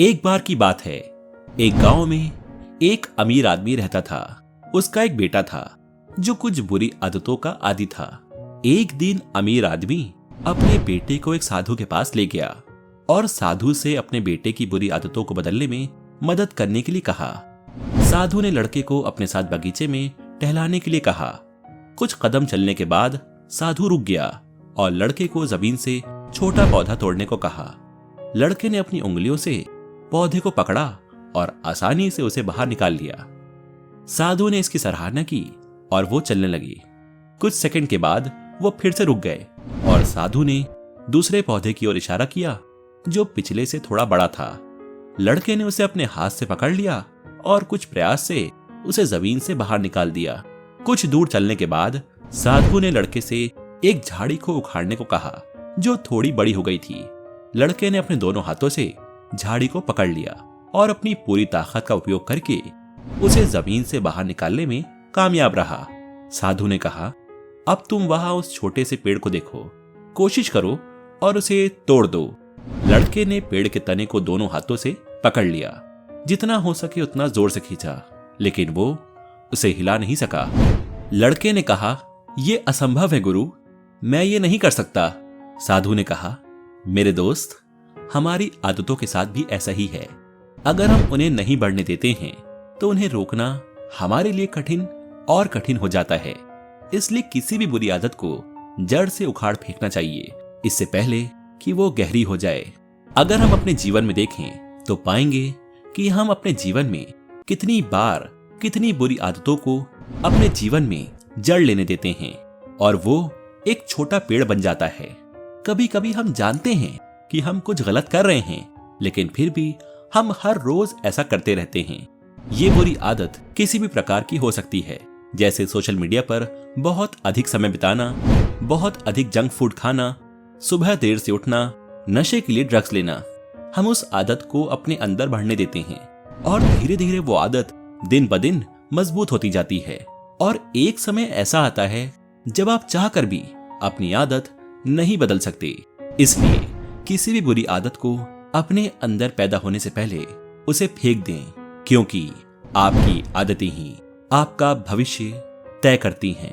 एक बार की बात है, एक गांव में एक अमीर आदमी रहता था। उसका एक बेटा था जो कुछ बुरी आदतों का आदी था। एक दिन अमीर आदमी अपने बेटे को एक साधु के पास ले गया और साधु से अपने बेटे की बुरी आदतों को बदलने में मदद करने के लिए कहा। साधु ने लड़के को अपने साथ बगीचे में टहलाने के लिए कहा। कुछ कदम चलने के बाद साधु रुक गया और लड़के को जमीन से छोटा पौधा तोड़ने को कहा। लड़के ने अपनी उंगलियों से पौधे को पकड़ा और आसानी से उसे बाहर निकाल लिया। साधु ने इसकी सराहना की और वो चलने लगी। कुछ सेकंड के बाद वो फिर से रुक गए और साधु ने दूसरे पौधे की ओर इशारा किया जो पिछले से थोड़ा बड़ा था। लड़के ने उसे अपने हाथ से पकड़ लिया और कुछ प्रयास से उसे जमीन से बाहर निकाल दिया। कुछ दूर चलने के बाद साधु ने लड़के से एक झाड़ी को उखाड़ने को कहा जो थोड़ी बड़ी हो गई थी। लड़के ने अपने दोनों हाथों से झाड़ी को पकड़ लिया और अपनी पूरी ताकत का उपयोग करके उसे जमीन से बाहर निकालने में कामयाब रहा। साधु ने कहा, अब तुम वहां उस छोटे से पेड़ को देखो, कोशिश करो और उसे तोड़ दो। लड़के ने पेड़ के तने को दोनों हाथों से पकड़ लिया। जितना हो सके उतना जोर से खींचा, लेकिन वो उसे हिला नहीं सका। लड़के ने कहा, यह असंभव है गुरु, मैं ये नहीं कर सकता। साधु ने कहा, मेरे दोस्त, हमारी आदतों के साथ भी ऐसा ही है। अगर हम उन्हें नहीं बढ़ने देते हैं तो उन्हें रोकना हमारे लिए कठिन और कठिन हो जाता है। इसलिए किसी भी बुरी आदत को जड़ से उखाड़ फेंकना चाहिए, इससे पहले कि वो गहरी हो जाए। अगर हम अपने जीवन में देखें तो पाएंगे कि हम अपने जीवन में कितनी बार कितनी बुरी आदतों को अपने जीवन में जड़ लेने देते हैं और वो एक छोटा पेड़ बन जाता है। कभी कभी हम जानते हैं कि हम कुछ गलत कर रहे हैं, लेकिन फिर भी हम हर रोज ऐसा करते रहते हैं। ये बुरी आदत किसी भी प्रकार की हो सकती है, जैसे सोशल मीडिया पर बहुत अधिक समय बिताना, बहुत अधिक जंक फूड खाना, सुबह देर से उठना, नशे के लिए ड्रग्स लेना। हम उस आदत को अपने अंदर बढ़ने देते हैं और धीरे धीरे वो आदत दिन ब दिन मजबूत होती जाती है और एक समय ऐसा आता है जब आप चाहकर भी अपनी आदत नहीं बदल सकते। इसलिए किसी भी बुरी आदत को अपने अंदर पैदा होने से पहले उसे फेंक दें, क्योंकि आपकी आदतें ही आपका भविष्य तय करती हैं।